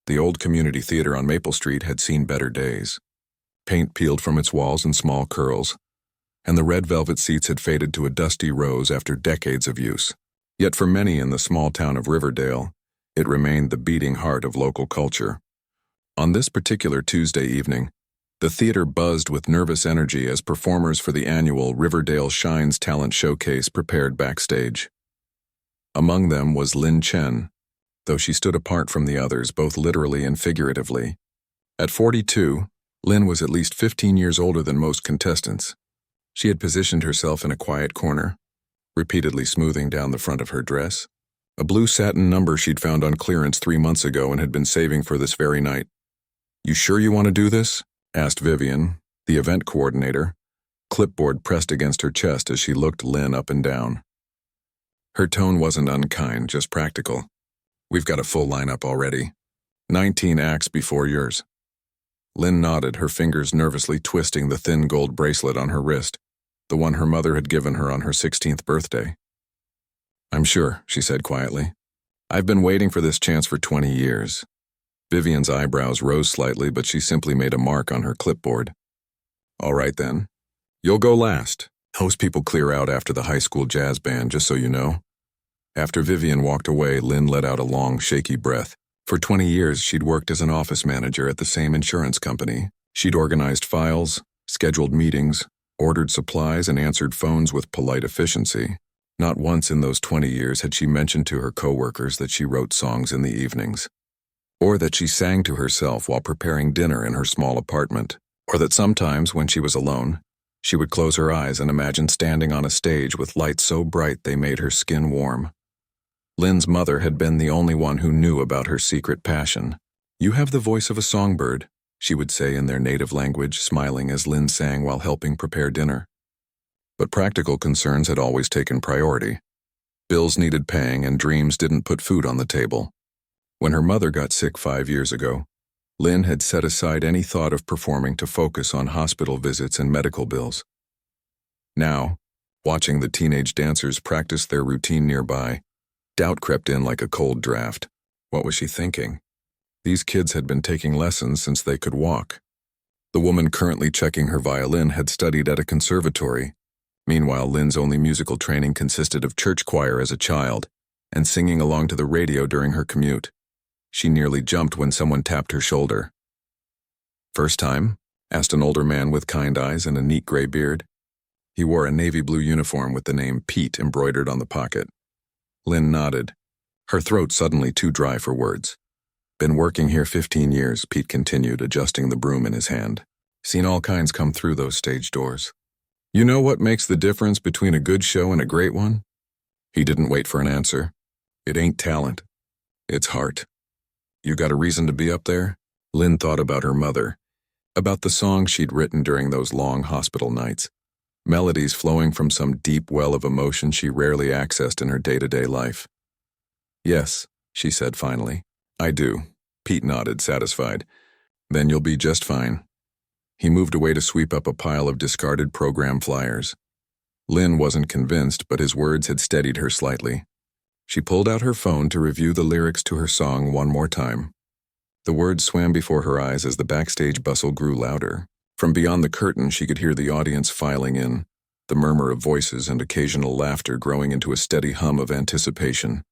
The old community theater on Maple Street had seen better days. Paint peeled from its walls in small curls, and the red velvet seats had faded to a dusty rose after decades of use. Yet for many in the small town of Riverdale, it remained the beating heart of local culture. On this particular Tuesday evening, the theater buzzed with nervous energy as performers for the annual Riverdale Shines Talent Showcase prepared backstage. Among them was Lin Chen, though she stood apart from the others both literally and figuratively. At 42, Lin was at least 15 years older than most contestants. She had positioned herself in a quiet corner, repeatedly smoothing down the front of her dress, a blue satin number she'd found on clearance 3 months ago and had been saving for this very night. "You sure you want to do this?" asked Vivian, the event coordinator, clipboard pressed against her chest as she looked Lin up and down. Her tone wasn't unkind, just practical. "We've got a full lineup already. 19 acts before yours." Lin nodded, her fingers nervously twisting the thin gold bracelet on her wrist, the one her mother had given her on her 16th birthday. "I'm sure," she said quietly. "I've been waiting for this chance for 20 years. Vivian's eyebrows rose slightly, but she simply made a mark on her clipboard. "All right then. You'll go last. Most people clear out after the high school jazz band, just so you know." After Vivian walked away, Lin let out a long, shaky breath. For 20 years, she'd worked as an office manager at the same insurance company. She'd organized files, scheduled meetings, ordered supplies, and answered phones with polite efficiency. Not once in those 20 years had she mentioned to her coworkers that she wrote songs in the evenings, or that she sang to herself while preparing dinner in her small apartment, or that sometimes, when she was alone, she would close her eyes and imagine standing on a stage with lights so bright they made her skin warm. Lin's mother had been the only one who knew about her secret passion. "You have the voice of a songbird," she would say in their native language, smiling as Lin sang while helping prepare dinner. But practical concerns had always taken priority. Bills needed paying and dreams didn't put food on the table. When her mother got sick 5 years ago, Lin had set aside any thought of performing to focus on hospital visits and medical bills. Now, watching the teenage dancers practice their routine nearby, doubt crept in like a cold draft. What was she thinking? These kids had been taking lessons since they could walk. The woman currently checking her violin had studied at a conservatory. Meanwhile, Lin's only musical training consisted of church choir as a child and singing along to the radio during her commute. She nearly jumped when someone tapped her shoulder. "First time?" asked an older man with kind eyes and a neat gray beard. He wore a navy blue uniform with the name Pete embroidered on the pocket. Lin nodded, her throat suddenly too dry for words. "Been working here 15 years, Pete continued, adjusting the broom in his hand. "Seen all kinds come through those stage doors. You know what makes the difference between a good show and a great one?" He didn't wait for an answer. "It ain't talent. It's heart. You got a reason to be up there?" Lin thought about her mother, about the songs she'd written during those long hospital nights, melodies flowing from some deep well of emotion she rarely accessed in her day-to-day life. "Yes," she said finally. "I do." Pete nodded, satisfied. "Then you'll be just fine." He moved away to sweep up a pile of discarded program flyers. Lin wasn't convinced, but his words had steadied her slightly. She pulled out her phone to review the lyrics to her song one more time. The words swam before her eyes as the backstage bustle grew louder. From beyond the curtain, she could hear the audience filing in, the murmur of voices and occasional laughter growing into a steady hum of anticipation.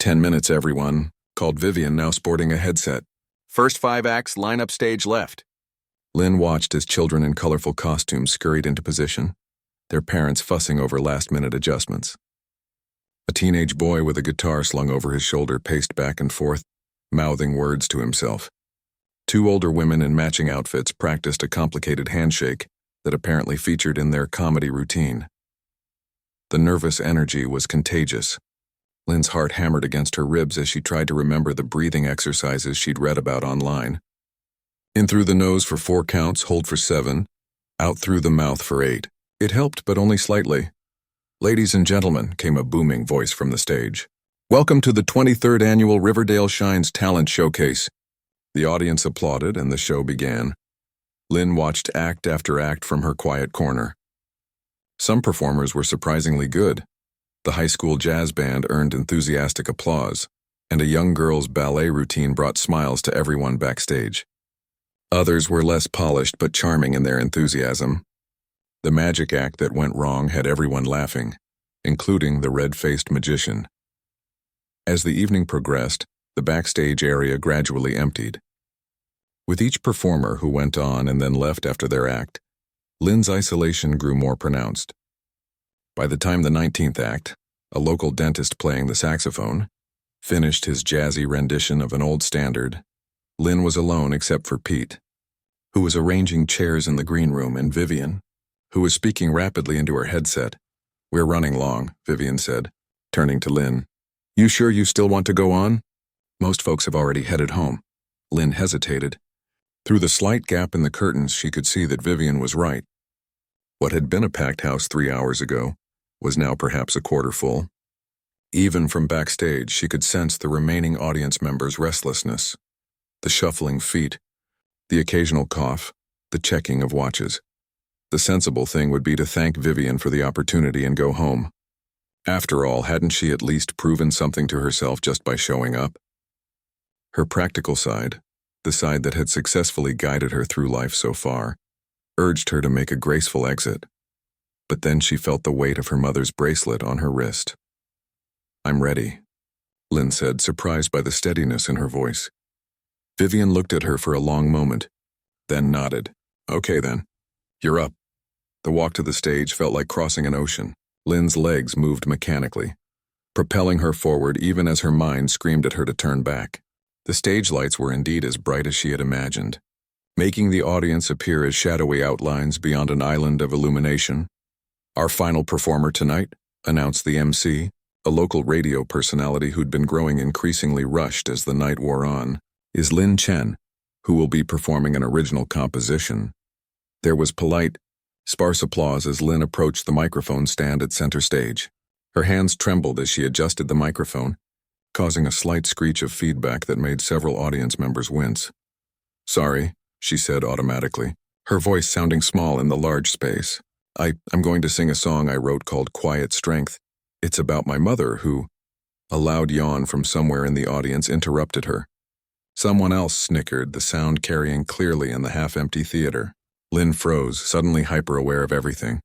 10 minutes, everyone," called Vivian, now sporting a headset. "First 5 acts, line up stage left." Lin watched as children in colorful costumes scurried into position, their parents fussing over last-minute adjustments. A teenage boy with a guitar slung over his shoulder paced back and forth, mouthing words to himself. 2 older women in matching outfits practiced a complicated handshake that apparently featured in their comedy routine. The nervous energy was contagious. Lin's heart hammered against her ribs as she tried to remember the breathing exercises she'd read about online. In through the nose for 4 counts, hold for 7, out through the mouth for 8. It helped, but only slightly. "Ladies and gentlemen," came a booming voice from the stage. "Welcome to the 23rd Annual Riverdale Shines Talent Showcase." The audience applauded and the show began. Lin watched act after act from her quiet corner. Some performers were surprisingly good. The high school jazz band earned enthusiastic applause, and a young girl's ballet routine brought smiles to everyone backstage. Others were less polished but charming in their enthusiasm. The magic act that went wrong had everyone laughing, including the red-faced magician. As the evening progressed, the backstage area gradually emptied. With each performer who went on and then left after their act, Lynn's isolation grew more pronounced. By the time the 19th act, a local dentist playing the saxophone, finished his jazzy rendition of an old standard, Lynn was alone except for Pete, who was arranging chairs in the green room, and Vivian, who was speaking rapidly into her headset. "We're running long," Vivian said, turning to Lynn. "You sure you still want to go on?" "Most folks have already headed home." Lynn hesitated. Through the slight gap in the curtains, she could see that Vivian was right. What had been a packed house 3 hours ago was now perhaps a quarter full. Even from backstage, she could sense the remaining audience members' restlessness. The shuffling feet, the occasional cough, the checking of watches. The sensible thing would be to thank Vivian for the opportunity and go home. After all, hadn't she at least proven something to herself just by showing up? Her practical side, the side that had successfully guided her through life so far, urged her to make a graceful exit. But then she felt the weight of her mother's bracelet on her wrist. "I'm ready," Lynn said, surprised by the steadiness in her voice. Vivian looked at her for a long moment, then nodded. "Okay then, you're up." The walk to the stage felt like crossing an ocean. Lynn's legs moved mechanically, propelling her forward even as her mind screamed at her to turn back. The stage lights were indeed as bright as she had imagined, making the audience appear as shadowy outlines beyond an island of illumination. "Our final performer tonight," announced the MC, a local radio personality who'd been growing increasingly rushed as the night wore on, "is Lynn Chen, who will be performing an original composition." There was polite, sparse applause as Lynn approached the microphone stand at center stage. Her hands trembled as she adjusted the microphone, causing a slight screech of feedback that made several audience members wince. "Sorry," she said automatically, her voice sounding small in the large space. I'm going to sing a song I wrote called Quiet Strength. It's about my mother who—" A loud yawn from somewhere in the audience interrupted her. Someone else snickered, the sound carrying clearly in the half-empty theater. Lynn froze, suddenly hyper-aware of everything.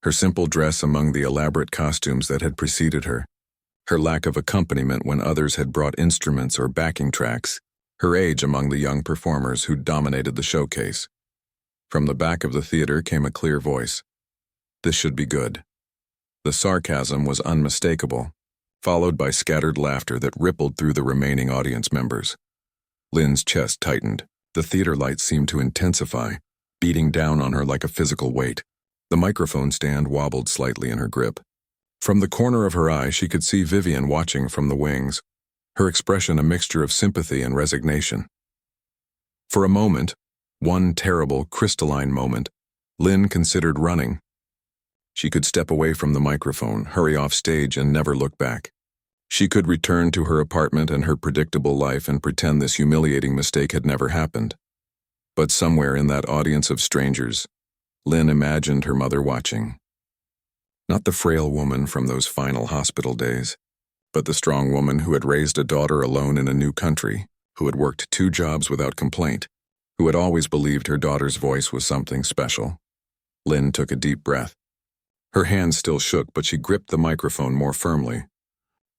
Her simple dress among the elaborate costumes that had preceded her. Her lack of accompaniment when others had brought instruments or backing tracks. Her age among the young performers who dominated the showcase. From the back of the theater came a clear voice. "This should be good." The sarcasm was unmistakable, followed by scattered laughter that rippled through the remaining audience members. Lynn's chest tightened. The theater lights seemed to intensify, beating down on her like a physical weight. The microphone stand wobbled slightly in her grip. From the corner of her eye, she could see Vivian watching from the wings, her expression a mixture of sympathy and resignation. For a moment, one terrible, crystalline moment, Lynn considered running. She could step away from the microphone, hurry off stage, and never look back. She could return to her apartment and her predictable life and pretend this humiliating mistake had never happened. But somewhere in that audience of strangers, Lynn imagined her mother watching. Not the frail woman from those final hospital days, but the strong woman who had raised a daughter alone in a new country, who had worked 2 jobs without complaint, who had always believed her daughter's voice was something special. Lynn took a deep breath. Her hands still shook, but she gripped the microphone more firmly.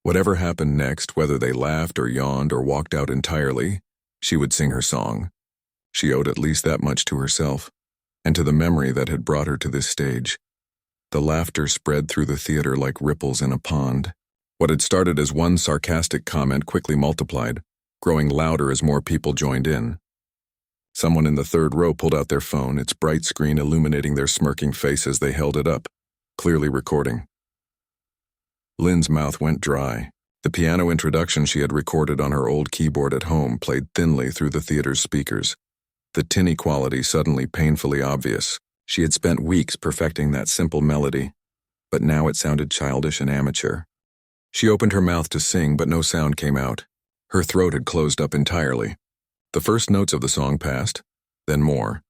Whatever happened next, whether they laughed or yawned or walked out entirely, she would sing her song. She owed at least that much to herself, and to the memory that had brought her to this stage. The laughter spread through the theater like ripples in a pond. What had started as one sarcastic comment quickly multiplied, growing louder as more people joined in. Someone in the third row pulled out their phone, its bright screen illuminating their smirking face as they held it up, clearly recording. Lynn's mouth went dry. The piano introduction she had recorded on her old keyboard at home played thinly through the theater's speakers, the tinny quality suddenly painfully obvious. She had spent weeks perfecting that simple melody, but now it sounded childish and amateur. She opened her mouth to sing, but no sound came out. Her throat had closed up entirely. The first notes of the song passed, then more,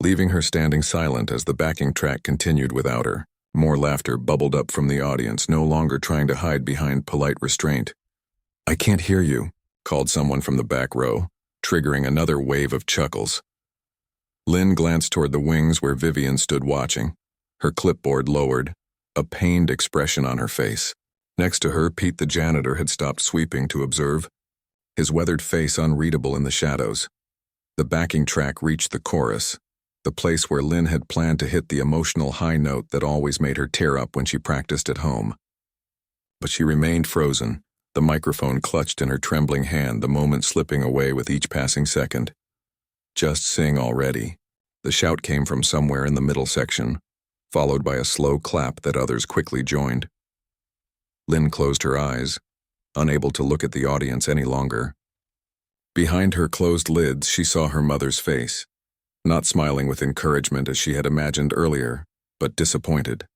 leaving her standing silent as the backing track continued without her. More laughter bubbled up from the audience, no longer trying to hide behind polite restraint. "I can't hear you," called someone from the back row, triggering another wave of chuckles. Lynn glanced toward the wings where Vivian stood watching, her clipboard lowered, a pained expression on her face. Next to her, Pete the janitor had stopped sweeping to observe, his weathered face unreadable in the shadows. The backing track reached the chorus, the place where Lynn had planned to hit the emotional high note that always made her tear up when she practiced at home. But she remained frozen, the microphone clutched in her trembling hand, the moment slipping away with each passing second. "Just sing already." The shout came from somewhere in the middle section, followed by a slow clap that others quickly joined. Lynn closed her eyes, unable to look at the audience any longer. Behind her closed lids, she saw her mother's face, not smiling with encouragement as she had imagined earlier, but disappointed.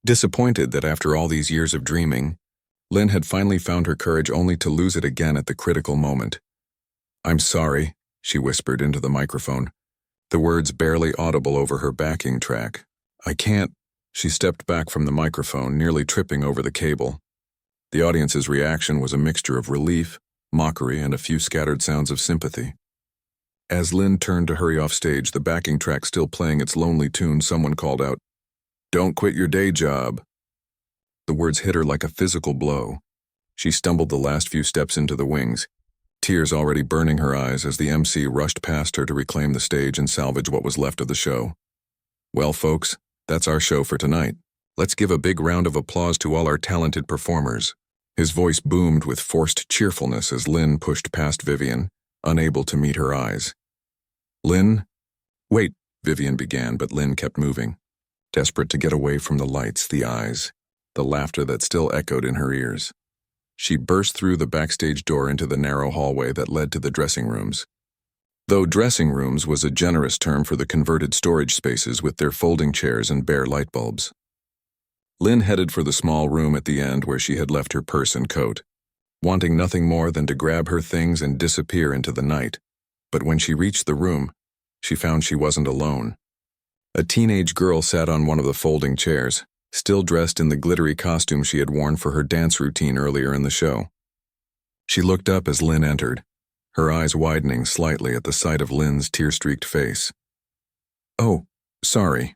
Disappointed that after all these years of dreaming, Lynn had finally found her courage only to lose it again at the critical moment. "I'm sorry," she whispered into the microphone, the words barely audible over her backing track. "I can't." She stepped back from the microphone, nearly tripping over the cable. The audience's reaction was a mixture of relief, mockery, and a few scattered sounds of sympathy. As Lynn turned to hurry off stage, the backing track still playing its lonely tune, someone called out, "Don't quit your day job." The words hit her like a physical blow. She stumbled the last few steps into the wings, tears already burning her eyes as the MC rushed past her to reclaim the stage and salvage what was left of the show. "Well, folks, that's our show for tonight. Let's give a big round of applause to all our talented performers." His voice boomed with forced cheerfulness as Lynn pushed past Vivian, unable to meet her eyes. "Lynn?" "Wait," Vivian began, but Lynn kept moving, desperate to get away from the lights, the eyes, the laughter that still echoed in her ears. She burst through the backstage door into the narrow hallway that led to the dressing rooms. Though dressing rooms was a generous term for the converted storage spaces with their folding chairs and bare light bulbs. Lynn headed for the small room at the end where she had left her purse and coat, wanting nothing more than to grab her things and disappear into the night. But when she reached the room, she found she wasn't alone. A teenage girl sat on one of the folding chairs, still dressed in the glittery costume she had worn for her dance routine earlier in the show. She looked up as Lynn entered, her eyes widening slightly at the sight of Lynn's tear-streaked face. "Oh, sorry,"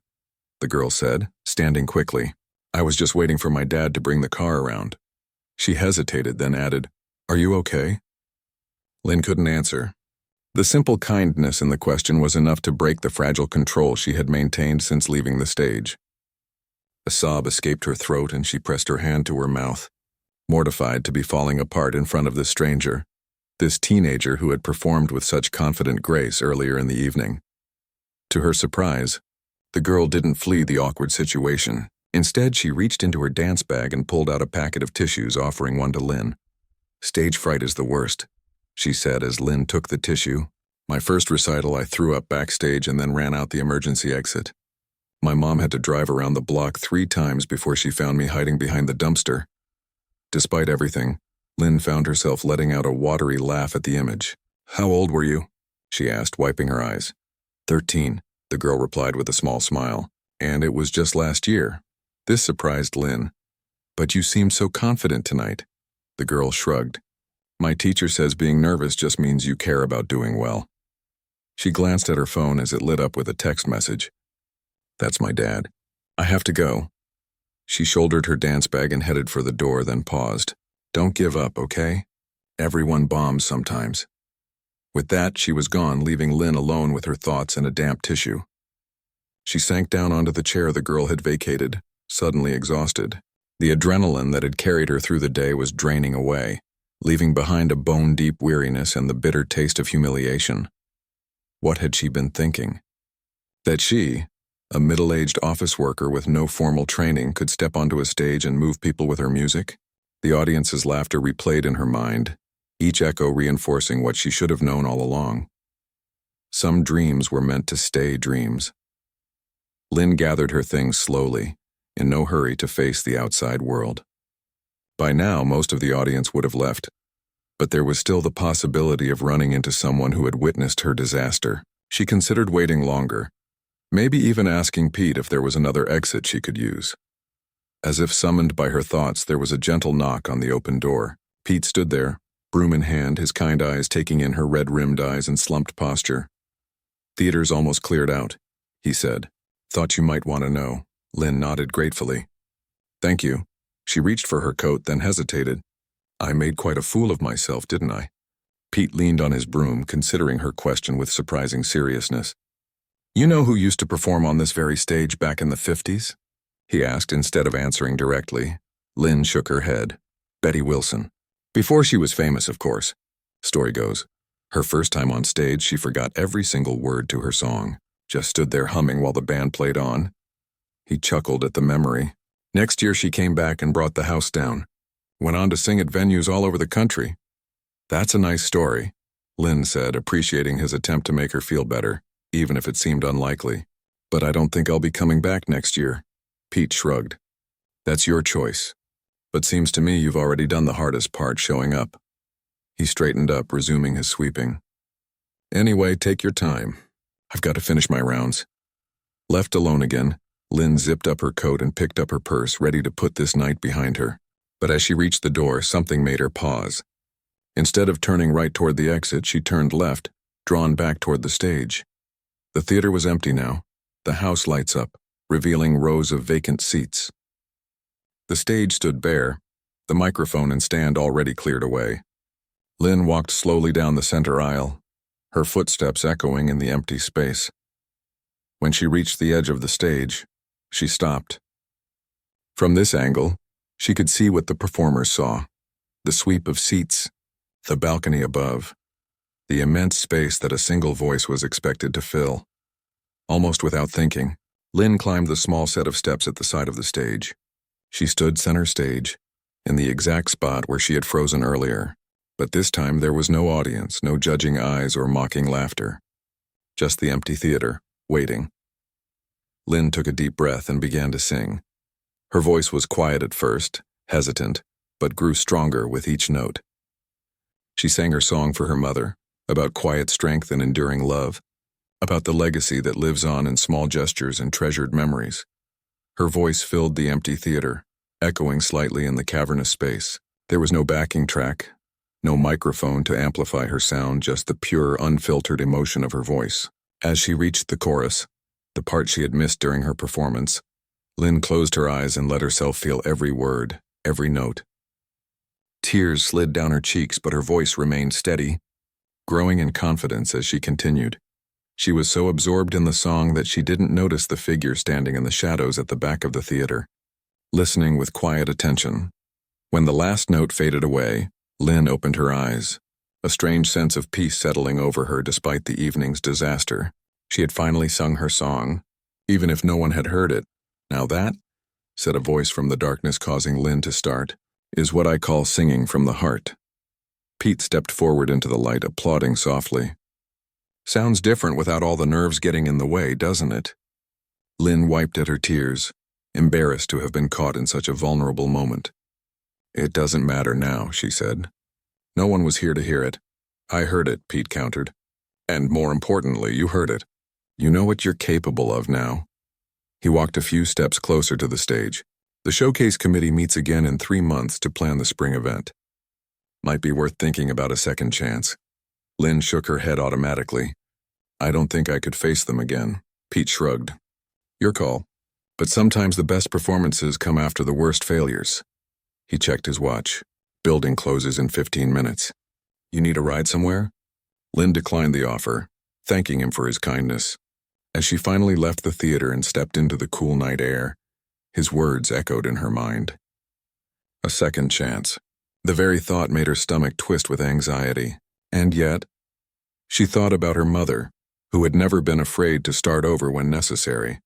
the girl said, standing quickly. "I was just waiting for my dad to bring the car around." She hesitated, then added, "Are you okay?" Lynn couldn't answer. The simple kindness in the question was enough to break the fragile control she had maintained since leaving the stage. A sob escaped her throat and she pressed her hand to her mouth, mortified to be falling apart in front of this stranger, this teenager who had performed with such confident grace earlier in the evening. To her surprise, the girl didn't flee the awkward situation. Instead, she reached into her dance bag and pulled out a packet of tissues, offering one to Lynn. "Stage fright is the worst," she said as Lynn took the tissue. "My first recital, I threw up backstage and then ran out the emergency exit. My mom had to drive around the block 3 times before she found me hiding behind the dumpster." Despite everything, Lynn found herself letting out a watery laugh at the image. "How old were you?" she asked, wiping her eyes. 13, the girl replied with a small smile. "And it was just last year." This surprised Lynn. "But you seemed so confident tonight." The girl shrugged. "My teacher says being nervous just means you care about doing well." She glanced at her phone as it lit up with a text message. "That's my dad. I have to go." She shouldered her dance bag and headed for the door, then paused. "Don't give up, okay? Everyone bombs sometimes." With that, she was gone, leaving Lynn alone with her thoughts and a damp tissue. She sank down onto the chair the girl had vacated, suddenly exhausted. The adrenaline that had carried her through the day was draining away, leaving behind a bone-deep weariness and the bitter taste of humiliation. What had she been thinking? That she, a middle-aged office worker with no formal training, could step onto a stage and move people with her music? The audience's laughter replayed in her mind, each echo reinforcing what she should have known all along. Some dreams were meant to stay dreams. Lynn gathered her things slowly, in no hurry to face the outside world. By now, most of the audience would have left, but there was still the possibility of running into someone who had witnessed her disaster. She considered waiting longer, maybe even asking Pete if there was another exit she could use. As if summoned by her thoughts, there was a gentle knock on the open door. Pete stood there, broom in hand, his kind eyes taking in her red-rimmed eyes and slumped posture. "Theater's almost cleared out," he said. "Thought you might want to know." Lynn nodded gratefully. "Thank you." She reached for her coat, then hesitated. "I made quite a fool of myself, didn't I?" Pete leaned on his broom, considering her question with surprising seriousness. "You know who used to perform on this very stage back in the 50s? He asked instead of answering directly. Lynn shook her head. "Betty Wilson. Before she was famous, of course. Story goes, her first time on stage, she forgot every single word to her song, just stood there humming while the band played on." He chuckled at the memory. "Next year she came back and brought the house down. Went on to sing at venues all over the country." "That's a nice story," Lynn said, appreciating his attempt to make her feel better, even if it seemed unlikely. "But I don't think I'll be coming back next year." Pete shrugged. "That's your choice. But seems to me you've already done the hardest part, showing up." He straightened up, resuming his sweeping. "Anyway, take your time. I've got to finish my rounds." Left alone again, Lynn zipped up her coat and picked up her purse, ready to put this night behind her. But as she reached the door, something made her pause. Instead of turning right toward the exit, she turned left, drawn back toward the stage. The theater was empty now, the house lights up, revealing rows of vacant seats. The stage stood bare, the microphone and stand already cleared away. Lynn walked slowly down the center aisle, her footsteps echoing in the empty space. When she reached the edge of the stage, she stopped. From this angle, she could see what the performers saw: the sweep of seats, the balcony above, the immense space that a single voice was expected to fill. Almost without thinking, Lynn climbed the small set of steps at the side of the stage. She stood center stage, in the exact spot where she had frozen earlier, but this time there was no audience, no judging eyes or mocking laughter. Just the empty theater, waiting. Lynn took a deep breath and began to sing. Her voice was quiet at first, hesitant, but grew stronger with each note. She sang her song for her mother, about quiet strength and enduring love, about the legacy that lives on in small gestures and treasured memories. Her voice filled the empty theater, echoing slightly in the cavernous space. There was no backing track, no microphone to amplify her sound, just the pure, unfiltered emotion of her voice. As she reached the chorus, the part she had missed during her performance, Lynn closed her eyes and let herself feel every word, every note. Tears slid down her cheeks, but her voice remained steady, growing in confidence as she continued. She was so absorbed in the song that she didn't notice the figure standing in the shadows at the back of the theater, listening with quiet attention. When the last note faded away, Lynn opened her eyes, a strange sense of peace settling over her despite the evening's disaster. She had finally sung her song, even if no one had heard it. "Now that," said a voice from the darkness, causing Lynn to start, "is what I call singing from the heart." Pete stepped forward into the light, applauding softly. "Sounds different without all the nerves getting in the way, doesn't it?" Lynn wiped at her tears, embarrassed to have been caught in such a vulnerable moment. "It doesn't matter now," she said. "No one was here to hear it." "I heard it," Pete countered. "And more importantly, you heard it. You know what you're capable of now." He walked a few steps closer to the stage. "The showcase committee meets again in 3 months to plan the spring event. Might be worth thinking about a second chance." Lynn shook her head automatically. "I don't think I could face them again." Pete shrugged. "Your call. But sometimes the best performances come after the worst failures." He checked his watch. "Building closes in 15 minutes. You need a ride somewhere?" Lynn declined the offer, thanking him for his kindness. As she finally left the theater and stepped into the cool night air, his words echoed in her mind. A second chance. The very thought made her stomach twist with anxiety. And yet, she thought about her mother, who had never been afraid to start over when necessary,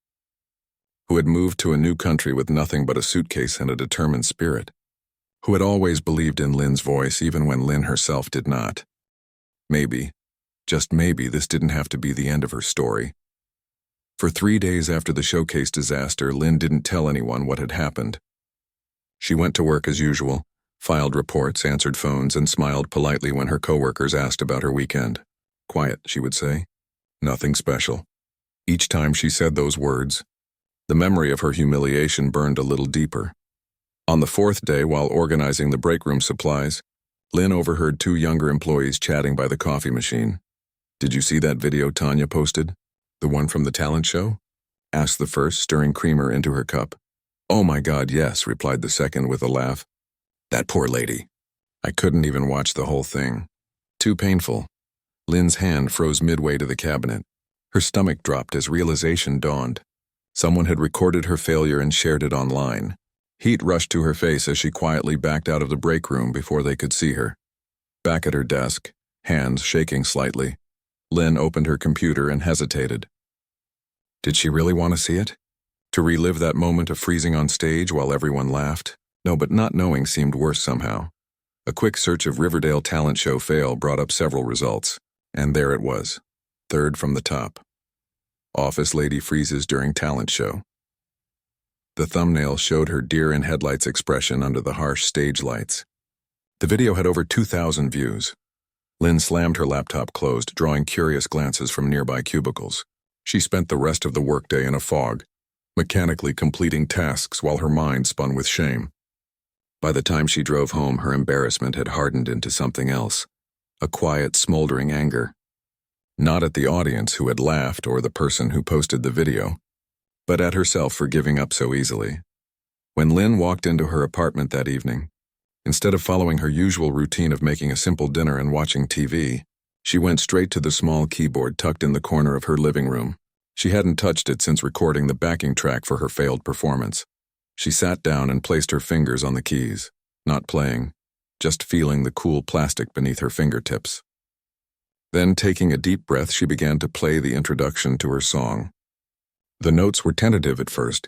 who had moved to a new country with nothing but a suitcase and a determined spirit, who had always believed in Lynn's voice even when Lynn herself did not. Maybe, just maybe, this didn't have to be the end of her story. For 3 days after the showcase disaster, Lynn didn't tell anyone what had happened. She went to work as usual, filed reports, answered phones, and smiled politely when her coworkers asked about her weekend. "Quiet," she would say. "Nothing special." Each time she said those words, the memory of her humiliation burned a little deeper. On the 4th day, while organizing the break room supplies, Lynn overheard two younger employees chatting by the coffee machine. "Did you see that video Tanya posted? The one from the talent show?" asked the first, stirring creamer into her cup. "Oh my God, yes," replied the second with a laugh. "That poor lady. I couldn't even watch the whole thing. Too painful." Lynn's hand froze midway to the cabinet. Her stomach dropped as realization dawned. Someone had recorded her failure and shared it online. Heat rushed to her face as she quietly backed out of the break room before they could see her. Back at her desk, hands shaking slightly, Lynn opened her computer and hesitated. Did she really want to see it? To relive that moment of freezing on stage while everyone laughed? No, but not knowing seemed worse somehow. A quick search of Riverdale talent show fail brought up several results, and there it was, third from the top. Office lady freezes during talent show. The thumbnail showed her deer-in-headlights expression under the harsh stage lights. The video had over 2,000 views. Lynn slammed her laptop closed, drawing curious glances from nearby cubicles. She spent the rest of the workday in a fog, mechanically completing tasks while her mind spun with shame. By the time she drove home, her embarrassment had hardened into something else, a quiet, smoldering anger. Not at the audience who had laughed or the person who posted the video, but at herself for giving up so easily. When Lynn walked into her apartment that evening, instead of following her usual routine of making a simple dinner and watching TV, she went straight to the small keyboard tucked in the corner of her living room. She hadn't touched it since recording the backing track for her failed performance. She sat down and placed her fingers on the keys, not playing, just feeling the cool plastic beneath her fingertips. Then, taking a deep breath, she began to play the introduction to her song. The notes were tentative at first,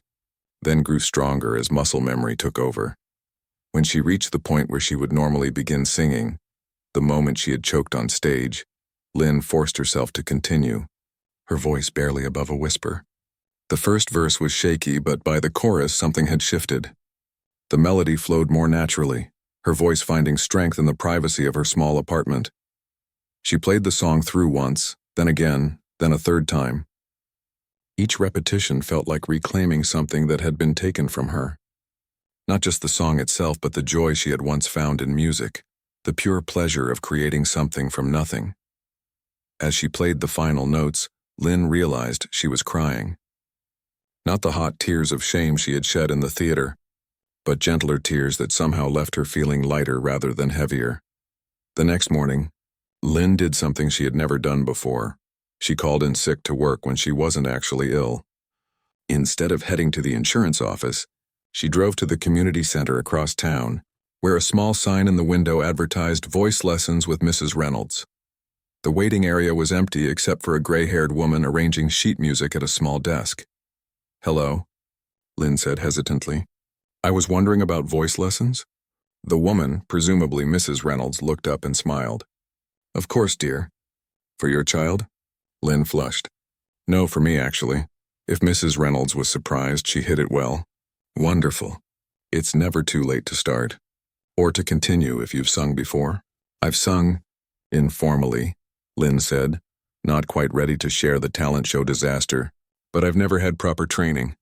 then grew stronger as muscle memory took over. When she reached the point where she would normally begin singing, the moment she had choked on stage, Lynn forced herself to continue, her voice barely above a whisper. The first verse was shaky, but by the chorus something had shifted. The melody flowed more naturally, her voice finding strength in the privacy of her small apartment. She played the song through once, then again, then a third time. Each repetition felt like reclaiming something that had been taken from her. Not just the song itself, but the joy she had once found in music, the pure pleasure of creating something from nothing. As she played the final notes, Lynn realized she was crying. Not the hot tears of shame she had shed in the theater, but gentler tears that somehow left her feeling lighter rather than heavier. The next morning, Lynn did something she had never done before. She called in sick to work when she wasn't actually ill. Instead of heading to the insurance office, she drove to the community center across town, where a small sign in the window advertised voice lessons with Mrs. Reynolds. The waiting area was empty except for a gray-haired woman arranging sheet music at a small desk. "Hello," Lynn said hesitantly. "I was wondering about voice lessons." The woman, presumably Mrs. Reynolds, looked up and smiled. "Of course, dear. For your child?" Lynn flushed. "No, for me, actually." If Mrs. Reynolds was surprised, she hid it well. "Wonderful. It's never too late to start. Or to continue if you've sung before." "I've sung informally," Lynn said, not quite ready to share the talent show disaster, "but I've never had proper training."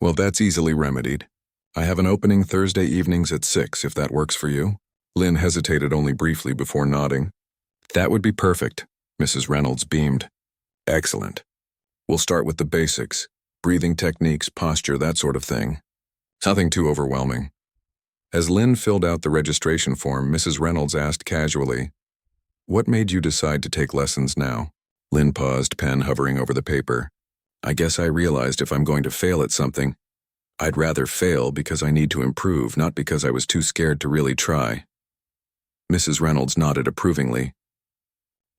"Well, that's easily remedied. I have an opening Thursday evenings at 6, if that works for you." Lynn hesitated only briefly before nodding. "That would be perfect," Mrs. Reynolds beamed. "Excellent. We'll start with the basics, breathing techniques, posture, that sort of thing. Nothing too overwhelming." As Lynn filled out the registration form, Mrs. Reynolds asked casually, "What made you decide to take lessons now?" Lynn paused, pen hovering over the paper. "I guess I realized if I'm going to fail at something, I'd rather fail because I need to improve, not because I was too scared to really try." Mrs. Reynolds nodded approvingly.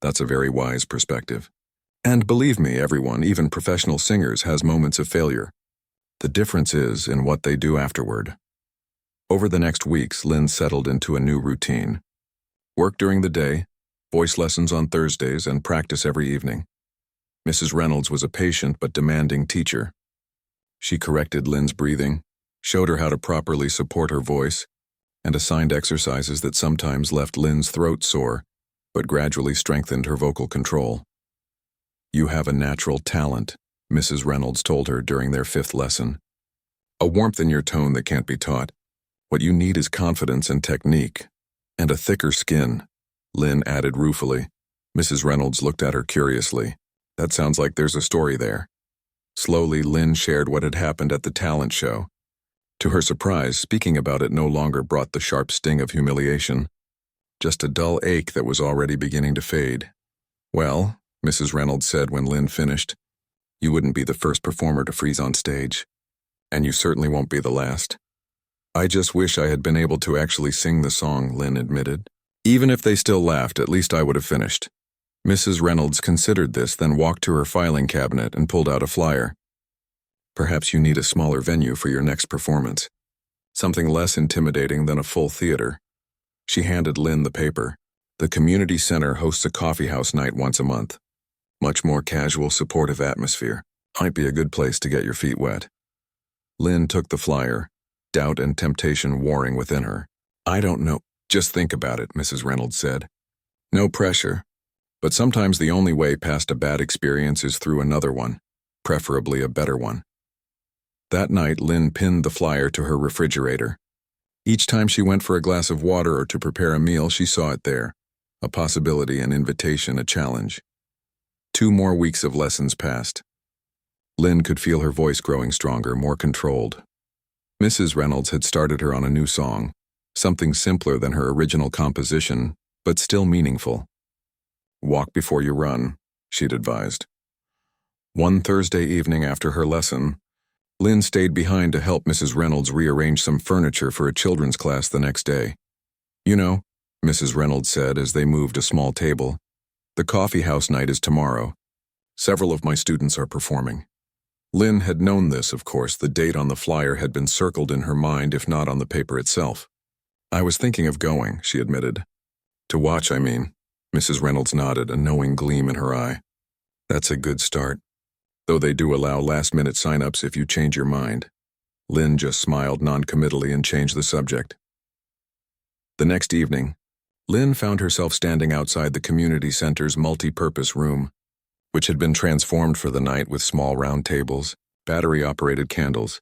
"That's a very wise perspective. And believe me, everyone, even professional singers, has moments of failure. The difference is in what they do afterward." Over the next weeks, Lynn settled into a new routine. Work during the day, voice lessons on Thursdays, and practice every evening. Mrs. Reynolds was a patient but demanding teacher. She corrected Lynn's breathing, showed her how to properly support her voice, and assigned exercises that sometimes left Lynn's throat sore, but gradually strengthened her vocal control. "You have a natural talent," Mrs. Reynolds told her during their 5th lesson. "A warmth in your tone that can't be taught. What you need is confidence and technique. And a thicker skin, Lynn added ruefully. Mrs. Reynolds looked at her curiously. That sounds like there's a story there. Slowly, Lynn shared what had happened at the talent show. To her surprise, speaking about it no longer brought the sharp sting of humiliation, just a dull ache that was already beginning to fade. Well, Mrs. Reynolds said when Lynn finished, you wouldn't be the first performer to freeze on stage. And you certainly won't be the last. I just wish I had been able to actually sing the song, Lynn admitted. Even if they still laughed, at least I would have finished. Mrs. Reynolds considered this, then walked to her filing cabinet and pulled out a flyer. Perhaps you need a smaller venue for your next performance. Something less intimidating than a full theater. She handed Lynn the paper. The community center hosts a coffeehouse night once a month. Much more casual, supportive atmosphere. Might be a good place to get your feet wet. Lynn took the flyer, doubt and temptation warring within her. I don't know. Just think about it, Mrs. Reynolds said. No pressure. But sometimes the only way past a bad experience is through another one, preferably a better one. That night, Lynn pinned the flyer to her refrigerator. Each time she went for a glass of water or to prepare a meal, she saw it there. A possibility, an invitation, a challenge. 2 more weeks of lessons passed. Lynn could feel her voice growing stronger, more controlled. Mrs. Reynolds had started her on a new song, something simpler than her original composition, but still meaningful. Walk before you run, she'd advised. One Thursday evening after her lesson, Lynn stayed behind to help Mrs. Reynolds rearrange some furniture for a children's class the next day. You know, Mrs. Reynolds said as they moved a small table, the coffee house night is tomorrow. Several of my students are performing. Lynn had known this, of course. The date on the flyer had been circled in her mind, if not on the paper itself. I was thinking of going, she admitted. To watch, I mean. Mrs. Reynolds nodded, a knowing gleam in her eye. That's a good start. Though they do allow last-minute sign-ups if you change your mind. Lynn just smiled non-committally and changed the subject. The next evening, Lynn found herself standing outside the community center's multi-purpose room, which had been transformed for the night with small round tables, battery-operated candles,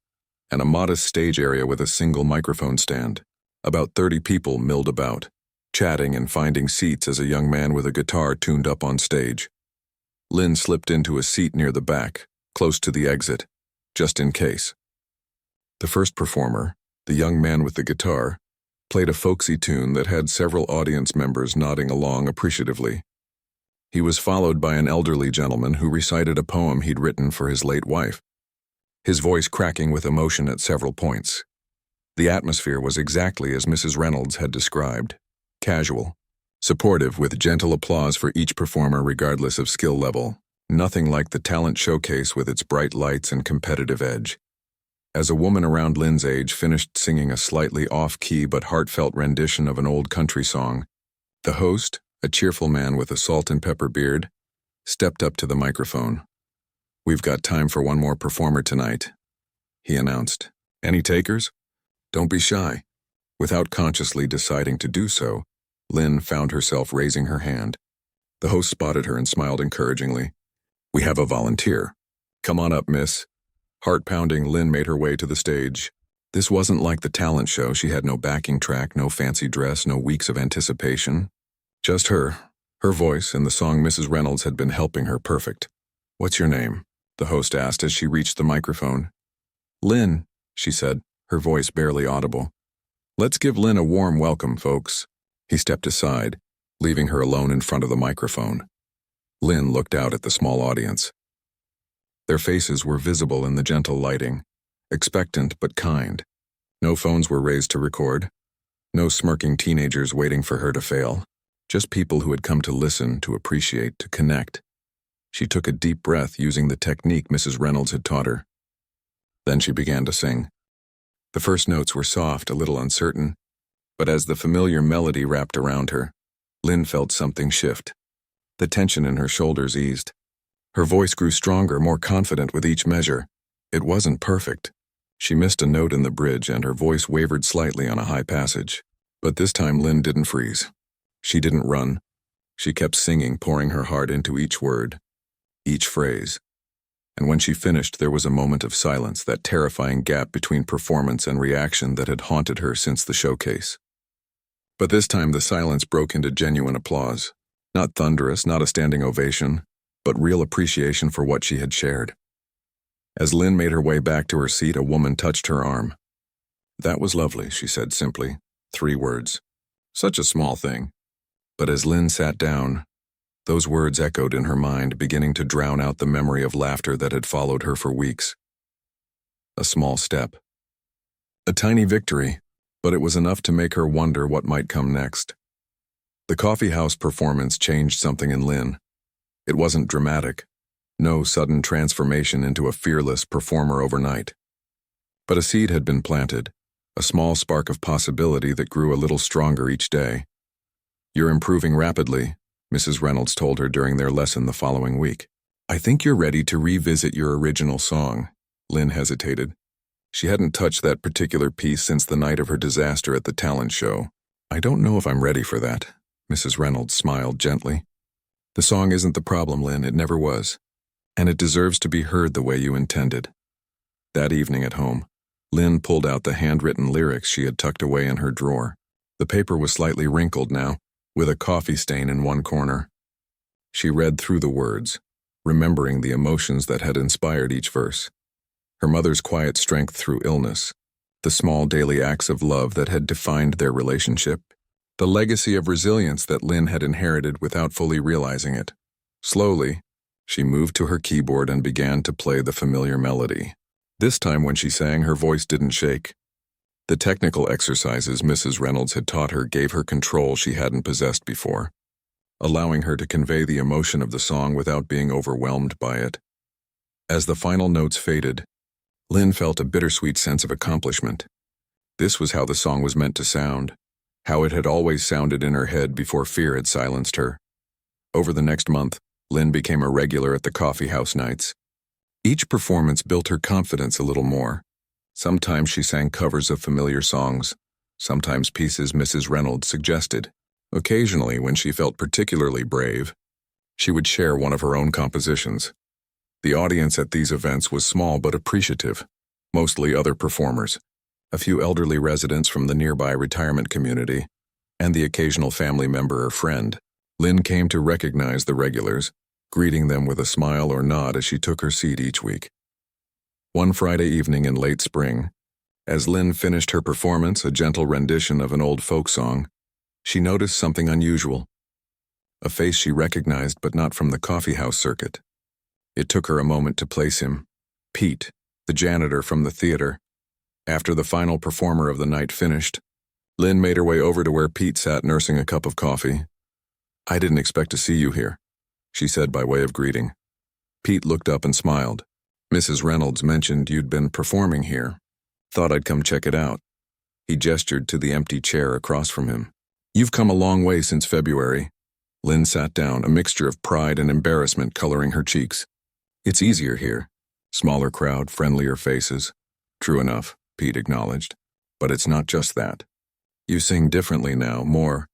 and a modest stage area with a single microphone stand. About 30 people milled about, chatting and finding seats as a young man with a guitar tuned up on stage. Lynn slipped into a seat near the back, close to the exit, just in case. The first performer, the young man with the guitar, played a folksy tune that had several audience members nodding along appreciatively. He was followed by an elderly gentleman who recited a poem he'd written for his late wife, his voice cracking with emotion at several points. The atmosphere was exactly as Mrs. Reynolds had described, casual, supportive with gentle applause for each performer regardless of skill level, nothing like the talent showcase with its bright lights and competitive edge. As a woman around Lynn's age finished singing a slightly off-key but heartfelt rendition of an old country song, the host, a cheerful man with a salt and pepper beard, stepped up to the microphone. We've got time for one more performer tonight, he announced. Any takers? Don't be shy. Without consciously deciding to do so, Lynn found herself raising her hand. The host spotted her and smiled encouragingly. We have a volunteer. Come on up, miss. Heart-pounding, Lynn made her way to the stage. This wasn't like the talent show. She had no backing track, no fancy dress, no weeks of anticipation. Just her voice, and the song Mrs. Reynolds had been helping her perfect. What's your name? The host asked as she reached the microphone. Lynn, she said, her voice barely audible. Let's give Lynn a warm welcome, folks. He stepped aside, leaving her alone in front of the microphone. Lynn looked out at the small audience. Their faces were visible in the gentle lighting, expectant but kind. No phones were raised to record. No smirking teenagers waiting for her to fail. Just people who had come to listen, to appreciate, to connect. She took a deep breath using the technique Mrs. Reynolds had taught her. Then she began to sing. The first notes were soft, a little uncertain, but as the familiar melody wrapped around her, Lynn felt something shift. The tension in her shoulders eased. Her voice grew stronger, more confident with each measure. It wasn't perfect. She missed a note in the bridge and her voice wavered slightly on a high passage. But this time Lynn didn't freeze. She didn't run. She kept singing, pouring her heart into each word, each phrase. And when she finished, there was a moment of silence, that terrifying gap between performance and reaction that had haunted her since the showcase. But this time the silence broke into genuine applause. Not thunderous, not a standing ovation, but real appreciation for what she had shared. As Lynn made her way back to her seat, a woman touched her arm. "That was lovely," she said simply. 3 words. Such a small thing. But as Lynn sat down, those words echoed in her mind, beginning to drown out the memory of laughter that had followed her for weeks. A small step. A tiny victory, but it was enough to make her wonder what might come next. The coffee house performance changed something in Lynn. It wasn't dramatic. No sudden transformation into a fearless performer overnight. But a seed had been planted, a small spark of possibility that grew a little stronger each day. "You're improving rapidly," Mrs. Reynolds told her during their lesson the following week. "I think you're ready to revisit your original song." Lynn hesitated. She hadn't touched that particular piece since the night of her disaster at the talent show. "I don't know if I'm ready for that," Mrs. Reynolds smiled gently. "The song isn't the problem, Lynn, it never was. And it deserves to be heard the way you intended." That evening at home, Lynn pulled out the handwritten lyrics she had tucked away in her drawer. The paper was slightly wrinkled now, with a coffee stain in one corner. She read through the words, remembering the emotions that had inspired each verse. Her mother's quiet strength through illness, the small daily acts of love that had defined their relationship, the legacy of resilience that Lynn had inherited without fully realizing it. Slowly, she moved to her keyboard and began to play the familiar melody. This time when she sang, her voice didn't shake. The technical exercises Mrs. Reynolds had taught her gave her control she hadn't possessed before, allowing her to convey the emotion of the song without being overwhelmed by it. As the final notes faded, Lynn felt a bittersweet sense of accomplishment. This was how the song was meant to sound, how it had always sounded in her head before fear had silenced her. Over the next month, Lynn became a regular at the coffee house nights. Each performance built her confidence a little more. Sometimes she sang covers of familiar songs, sometimes pieces Mrs. Reynolds suggested. Occasionally, when she felt particularly brave, she would share one of her own compositions. The audience at these events was small but appreciative, mostly other performers, a few elderly residents from the nearby retirement community, and the occasional family member or friend. Lynn came to recognize the regulars, greeting them with a smile or nod as she took her seat each week. One Friday evening in late spring, as Lynn finished her performance, a gentle rendition of an old folk song, she noticed something unusual. A face she recognized but not from the coffee house circuit. It took her a moment to place him. Pete, the janitor from the theater. After the final performer of the night finished, Lynn made her way over to where Pete sat nursing a cup of coffee. "I didn't expect to see you here," she said by way of greeting. Pete looked up and smiled. "Mrs. Reynolds mentioned you'd been performing here. Thought I'd come check it out." He gestured to the empty chair across from him. "You've come a long way since February." Lynn sat down, a mixture of pride and embarrassment coloring her cheeks. "It's easier here. Smaller crowd, friendlier faces." "True enough," Pete acknowledged. "But it's not just that. You sing differently now, more."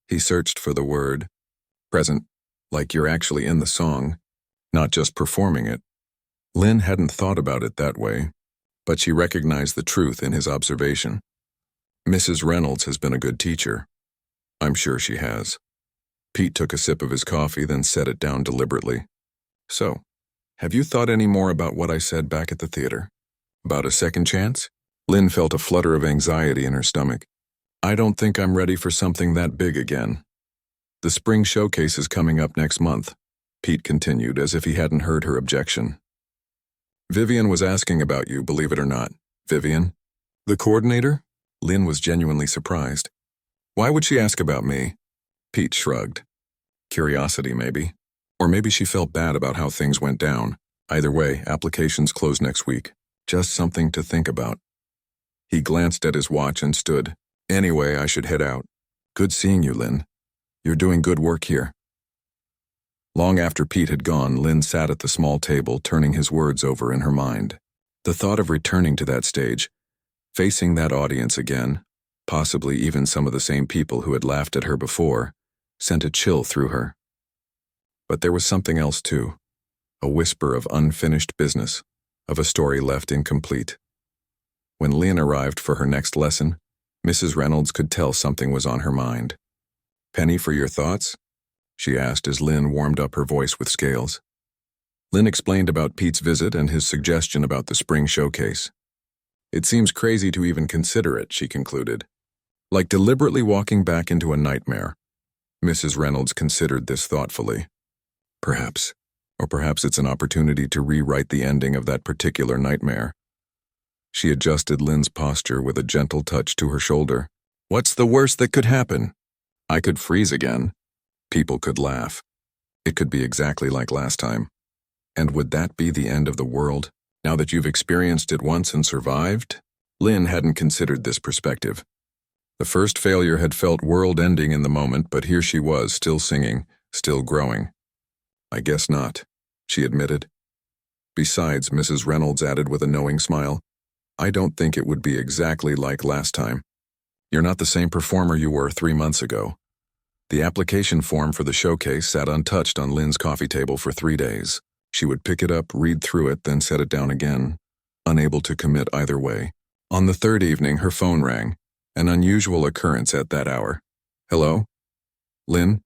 He searched for the word. "Present, like you're actually in the song, not just performing it." Lynn hadn't thought about it that way, but she recognized the truth in his observation. "Mrs. Reynolds has been a good teacher." "I'm sure she has." Pete took a sip of his coffee, then set it down deliberately. "So, have you thought any more about what I said back at the theater? About a second chance?" Lynn felt a flutter of anxiety in her stomach. "I don't think I'm ready for something that big again." "The spring showcase is coming up next month," Pete continued as if he hadn't heard her objection. "Vivian was asking about you, believe it or not." "Vivian? The coordinator?" Lynn was genuinely surprised. "Why would she ask about me?" Pete shrugged. "Curiosity, maybe. Or maybe she felt bad about how things went down. Either way, applications close next week. Just something to think about." He glanced at his watch and stood. "Anyway, I should head out. Good seeing you, Lynn. You're doing good work here." Long after Pete had gone, Lynn sat at the small table, turning his words over in her mind. The thought of returning to that stage, facing that audience again, possibly even some of the same people who had laughed at her before, sent a chill through her. But there was something else too, a whisper of unfinished business, of a story left incomplete. When Lynn arrived for her next lesson, Mrs. Reynolds could tell something was on her mind. "Penny for your thoughts?" she asked as Lynn warmed up her voice with scales. Lynn explained about Pete's visit and his suggestion about the spring showcase. "It seems crazy to even consider it," she concluded. "Like deliberately walking back into a nightmare." Mrs. Reynolds considered this thoughtfully. "Perhaps. Or perhaps it's an opportunity to rewrite the ending of that particular nightmare." She adjusted Lynn's posture with a gentle touch to her shoulder. "What's the worst that could happen? I could freeze again. People could laugh. It could be exactly like last time. And would that be the end of the world, now that you've experienced it once and survived?" Lynn hadn't considered this perspective. The first failure had felt world-ending in the moment, but here she was, still singing, still growing. "I guess not," she admitted. "Besides," Mrs. Reynolds added with a knowing smile, "I don't think it would be exactly like last time. You're not the same performer you were 3 months ago." The application form for the showcase sat untouched on Lynn's coffee table for 3 days. She would pick it up, read through it, then set it down again, unable to commit either way. On the third evening, her phone rang, an unusual occurrence at that hour. "Hello? Lynn?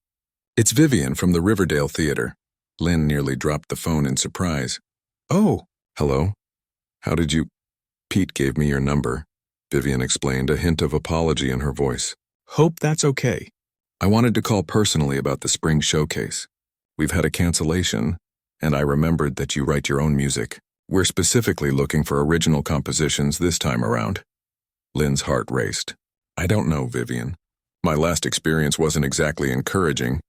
It's Vivian from the Riverdale Theater." Lynn nearly dropped the phone in surprise. "Oh, hello. How did you—" "Pete gave me your number," Vivian explained, a hint of apology in her voice. "Hope that's okay. I wanted to call personally about the spring showcase. We've had a cancellation, and I remembered that you write your own music. We're specifically looking for original compositions this time around." Lynn's heart raced. "I don't know, Vivian. My last experience wasn't exactly encouraging."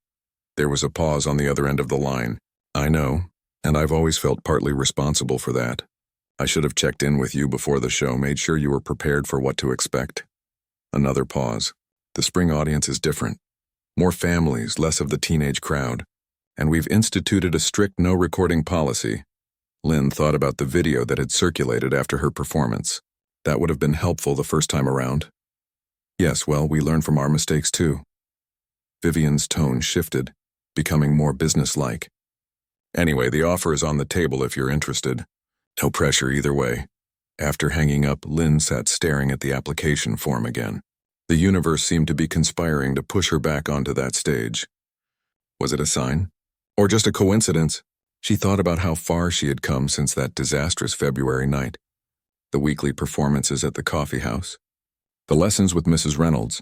There was a pause on the other end of the line. "I know, and I've always felt partly responsible for that. I should have checked in with you before the show, made sure you were prepared for what to expect." Another pause. "The spring audience is different. More families, less of the teenage crowd. And we've instituted a strict no-recording policy." Lynn thought about the video that had circulated after her performance. That would have been helpful the first time around. "Yes, well, we learn from our mistakes too." Vivian's tone shifted, becoming more businesslike. "Anyway, the offer is on the table if you're interested. No pressure either way." After hanging up, Lynn sat staring at the application form again. The universe seemed to be conspiring to push her back onto that stage. Was it a sign? Or just a coincidence? She thought about how far she had come since that disastrous February night. The weekly performances at the coffee house. The lessons with Mrs. Reynolds.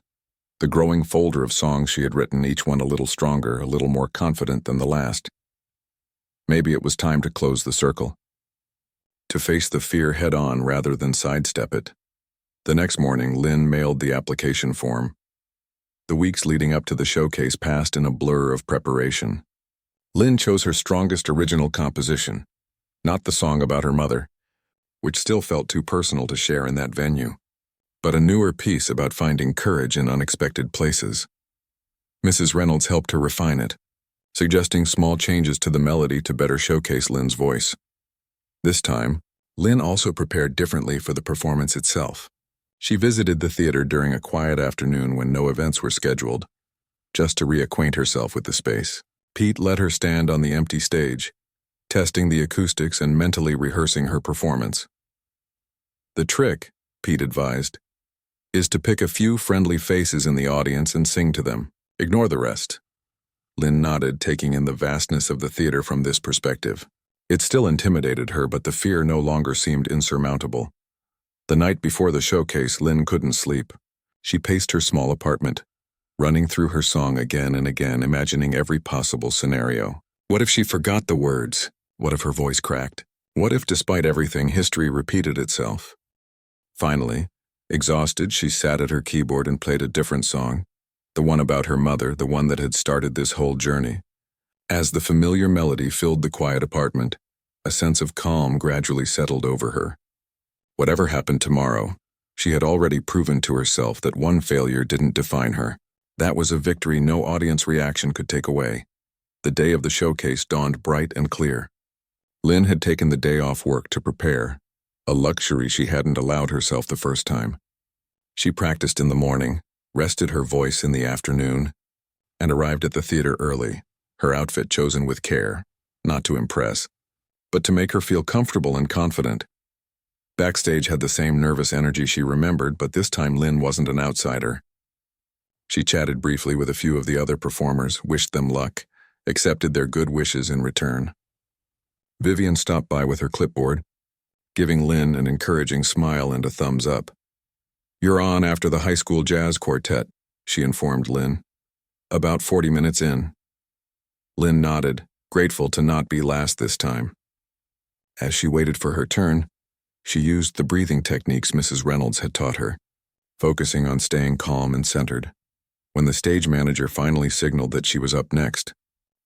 The growing folder of songs she had written, each one a little stronger, a little more confident than the last. Maybe it was time to close the circle. To face the fear head-on rather than sidestep it. The next morning, Lynn mailed the application form. The weeks leading up to the showcase passed in a blur of preparation. Lynn chose her strongest original composition, not the song about her mother, which still felt too personal to share in that venue, but a newer piece about finding courage in unexpected places. Mrs. Reynolds helped her refine it, suggesting small changes to the melody to better showcase Lynn's voice. This time, Lynn also prepared differently for the performance itself. She visited the theater during a quiet afternoon when no events were scheduled, just to reacquaint herself with the space. Pete let her stand on the empty stage, testing the acoustics and mentally rehearsing her performance. "The trick," Pete advised, "is to pick a few friendly faces in the audience and sing to them. Ignore the rest." Lynn nodded, taking in the vastness of the theater from this perspective. It still intimidated her, but the fear no longer seemed insurmountable. The night before the showcase, Lynn couldn't sleep. She paced her small apartment, running through her song again and again, imagining every possible scenario. What if she forgot the words? What if her voice cracked? What if, despite everything, history repeated itself? Finally, exhausted, she sat at her keyboard and played a different song, the one about her mother, the one that had started this whole journey. As the familiar melody filled the quiet apartment, a sense of calm gradually settled over her. Whatever happened tomorrow, she had already proven to herself that one failure didn't define her. That was a victory no audience reaction could take away. The day of the showcase dawned bright and clear. Lynn had taken the day off work to prepare, a luxury she hadn't allowed herself the first time. She practiced in the morning, rested her voice in the afternoon, and arrived at the theater early, her outfit chosen with care, not to impress, but to make her feel comfortable and confident. Backstage had the same nervous energy she remembered, but this time Lynn wasn't an outsider. She chatted briefly with a few of the other performers, wished them luck, accepted their good wishes in return. Vivian stopped by with her clipboard, giving Lynn an encouraging smile and a thumbs up. "You're on after the high school jazz quartet," she informed Lynn. "About 40 minutes in." Lynn nodded, grateful to not be last this time. As she waited for her turn, she used the breathing techniques Mrs. Reynolds had taught her, focusing on staying calm and centered. When the stage manager finally signaled that she was up next,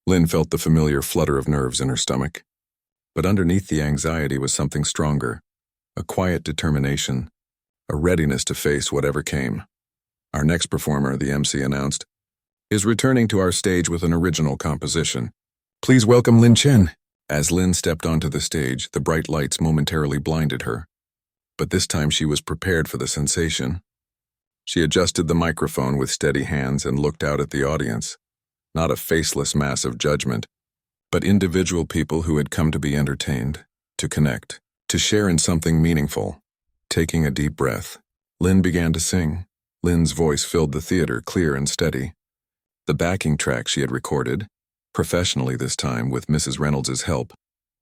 Lynn felt the familiar flutter of nerves in her stomach. But underneath the anxiety was something stronger, a quiet determination, a readiness to face whatever came. "Our next performer," the MC announced, "is returning to our stage with an original composition. Please welcome Lynn Chen." As Lynn stepped onto the stage, the bright lights momentarily blinded her. But this time she was prepared for the sensation. She adjusted the microphone with steady hands and looked out at the audience, not a faceless mass of judgment, but individual people who had come to be entertained, to connect, to share in something meaningful. Taking a deep breath, Lynn began to sing. Lynn's voice filled the theater, clear and steady. The backing track she had recorded, professionally this time with Mrs. Reynolds' help,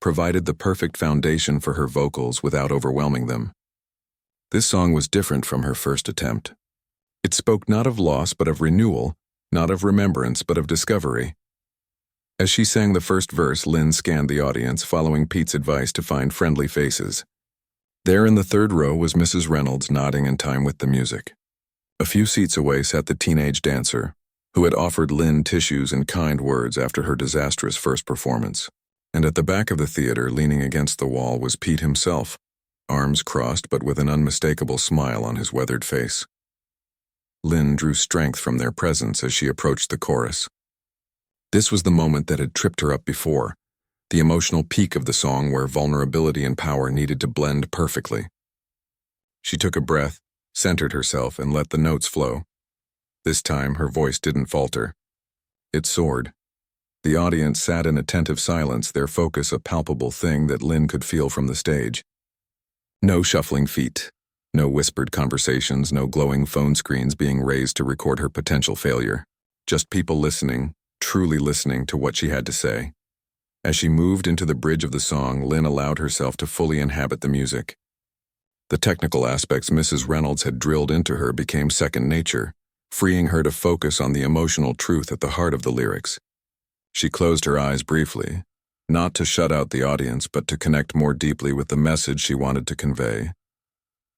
provided the perfect foundation for her vocals without overwhelming them. This song was different from her first attempt. It spoke not of loss but of renewal, not of remembrance but of discovery. As she sang the first verse, Lynn scanned the audience, following Pete's advice to find friendly faces. There in the third row was Mrs. Reynolds, nodding in time with the music. A few seats away sat the teenage dancer, who had offered Lynn tissues and kind words after her disastrous first performance. And at the back of the theater, leaning against the wall, was Pete himself, arms crossed but with an unmistakable smile on his weathered face. Lynn drew strength from their presence as she approached the chorus. This was the moment that had tripped her up before, the emotional peak of the song where vulnerability and power needed to blend perfectly. She took a breath, centered herself, and let the notes flow. This time, her voice didn't falter. It soared. The audience sat in attentive silence, their focus a palpable thing that Lynn could feel from the stage. No shuffling feet, no whispered conversations, no glowing phone screens being raised to record her potential failure. Just people listening, truly listening to what she had to say. As she moved into the bridge of the song, Lynn allowed herself to fully inhabit the music. The technical aspects Mrs. Reynolds had drilled into her became second nature, freeing her to focus on the emotional truth at the heart of the lyrics. She closed her eyes briefly, not to shut out the audience, but to connect more deeply with the message she wanted to convey.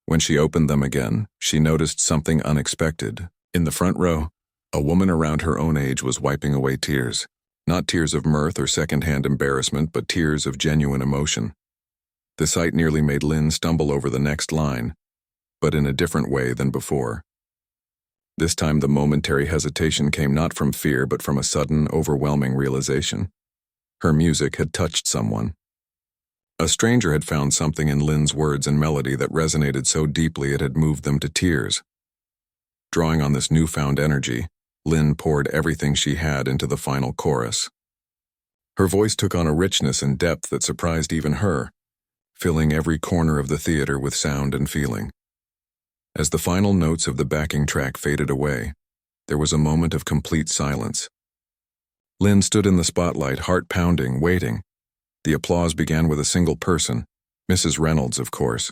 When she opened them again, she noticed something unexpected. In the front row, a woman around her own age was wiping away tears. Not tears of mirth or secondhand embarrassment, but tears of genuine emotion. The sight nearly made Lynn stumble over the next line, but in a different way than before. This time the momentary hesitation came not from fear, but from a sudden, overwhelming realization. Her music had touched someone. A stranger had found something in Lynn's words and melody that resonated so deeply it had moved them to tears. Drawing on this newfound energy, Lynn poured everything she had into the final chorus. Her voice took on a richness and depth that surprised even her, filling every corner of the theater with sound and feeling. As the final notes of the backing track faded away, there was a moment of complete silence. Lynn stood in the spotlight, heart pounding, waiting. The applause began with a single person, Mrs. Reynolds, of course,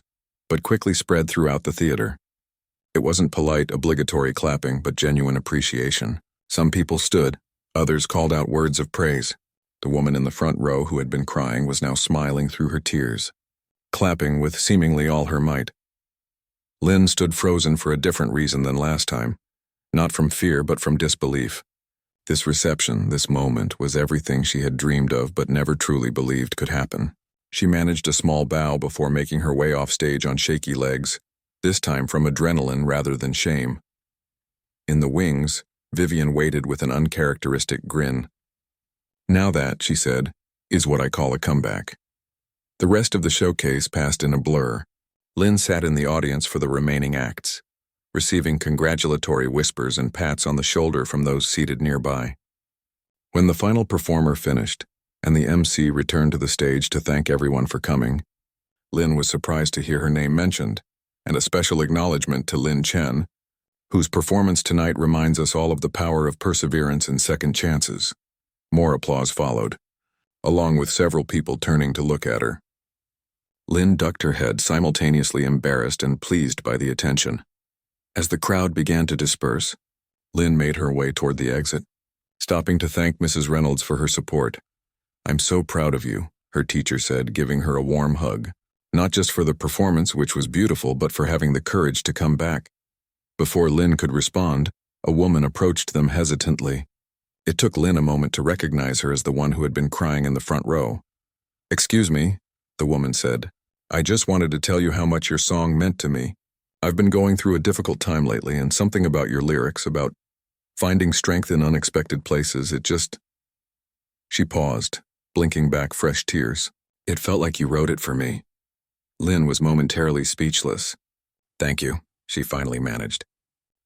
but quickly spread throughout the theater. It wasn't polite, obligatory clapping, but genuine appreciation. Some people stood, others called out words of praise. The woman in the front row who had been crying was now smiling through her tears, clapping with seemingly all her might. Lynn stood frozen for a different reason than last time, not from fear but from disbelief. This reception, this moment, was everything she had dreamed of but never truly believed could happen. She managed a small bow before making her way off stage on shaky legs, this time from adrenaline rather than shame. In the wings, Vivian waited with an uncharacteristic grin. "Now that," she said, "is what I call a comeback." The rest of the showcase passed in a blur. Lynn sat in the audience for the remaining acts, receiving congratulatory whispers and pats on the shoulder from those seated nearby. When the final performer finished, and the MC returned to the stage to thank everyone for coming, Lin was surprised to hear her name mentioned, and a special acknowledgement to Lin Chen, whose performance tonight reminds us all of the power of perseverance and second chances. More applause followed, along with several people turning to look at her. Lin ducked her head, simultaneously embarrassed and pleased by the attention. As the crowd began to disperse, Lin made her way toward the exit, stopping to thank Mrs. Reynolds for her support. "I'm so proud of you," her teacher said, giving her a warm hug, not just for the performance, which was beautiful, but for having the courage to come back. Before Lin could respond, a woman approached them hesitantly. It took Lin a moment to recognize her as the one who had been crying in the front row. "Excuse me," the woman said. "I just wanted to tell you how much your song meant to me. I've been going through a difficult time lately, and something about your lyrics, about finding strength in unexpected places, it just—" She paused, blinking back fresh tears. "It felt like you wrote it for me." Lin was momentarily speechless. "Thank you," she finally managed.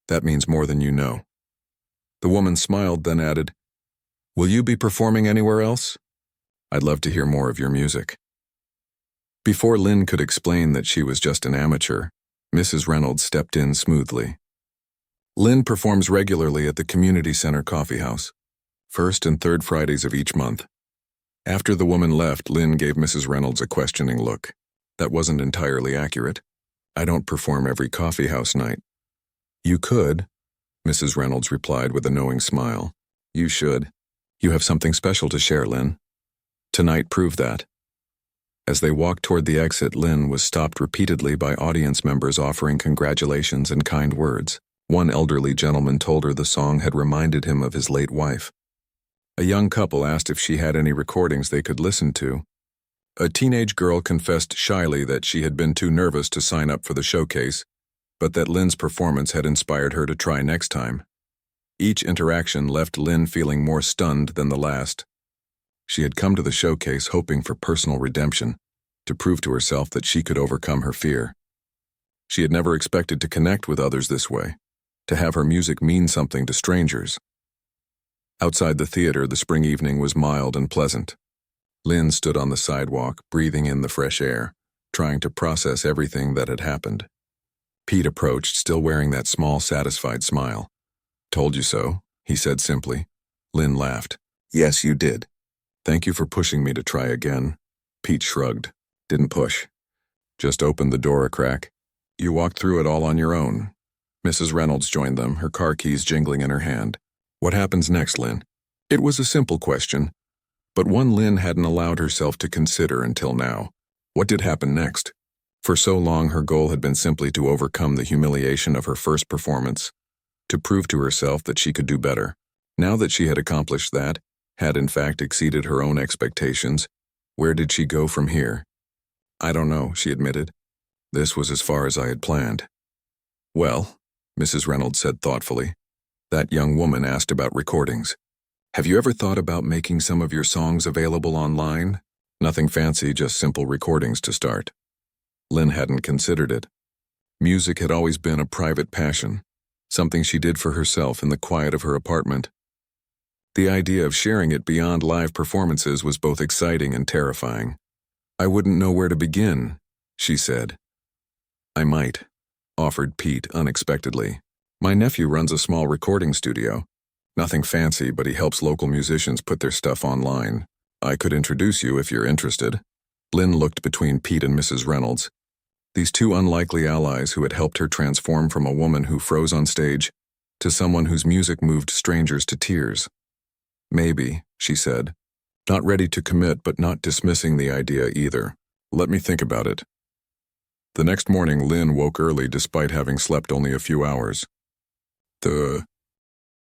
"That means more than you know." The woman smiled, then added, "Will you be performing anywhere else? I'd love to hear more of your music." Before Lin could explain that she was just an amateur, Mrs. Reynolds stepped in smoothly. "Lin performs regularly at the Community Center Coffee House, first and third Fridays of each month." After the woman left, Lin gave Mrs. Reynolds a questioning look. "That wasn't entirely accurate. I don't perform every coffee house night." "You could," Mrs. Reynolds replied with a knowing smile. "You should. You have something special to share, Lin. Tonight proved that." As they walked toward the exit, Lin was stopped repeatedly by audience members offering congratulations and kind words. One elderly gentleman told her the song had reminded him of his late wife. A young couple asked if she had any recordings they could listen to. A teenage girl confessed shyly that she had been too nervous to sign up for the showcase, but that Lin's performance had inspired her to try next time. Each interaction left Lin feeling more stunned than the last. She had come to the showcase hoping for personal redemption, to prove to herself that she could overcome her fear. She had never expected to connect with others this way, to have her music mean something to strangers. Outside the theater, the spring evening was mild and pleasant. Lin stood on the sidewalk, breathing in the fresh air, trying to process everything that had happened. Pete approached, still wearing that small, satisfied smile. "Told you so," he said simply. Lin laughed. "Yes, you did. Thank you for pushing me to try again." Pete shrugged. "Didn't push. Just opened the door a crack. You walked through it all on your own." Mrs. Reynolds joined them, her car keys jingling in her hand. "What happens next, Lin?" It was a simple question, but one Lin hadn't allowed herself to consider until now. What did happen next? For so long, her goal had been simply to overcome the humiliation of her first performance, to prove to herself that she could do better. Now that she had accomplished that, had in fact exceeded her own expectations, where did she go from here? "I don't know," she admitted. "This was as far as I had planned." "Well," Mrs. Reynolds said thoughtfully, "that young woman asked about recordings. Have you ever thought about making some of your songs available online? Nothing fancy, just simple recordings to start." Lin hadn't considered it. Music had always been a private passion, something she did for herself in the quiet of her apartment. The idea of sharing it beyond live performances was both exciting and terrifying. "I wouldn't know where to begin," she said. "I might," offered Pete unexpectedly. "My nephew runs a small recording studio. Nothing fancy, but he helps local musicians put their stuff online. I could introduce you if you're interested." Lin looked between Pete and Mrs. Reynolds, these two unlikely allies who had helped her transform from a woman who froze on stage to someone whose music moved strangers to tears. "Maybe," she said, not ready to commit but not dismissing the idea either. "Let me think about it." The next morning, Lin woke early despite having slept only a few hours. The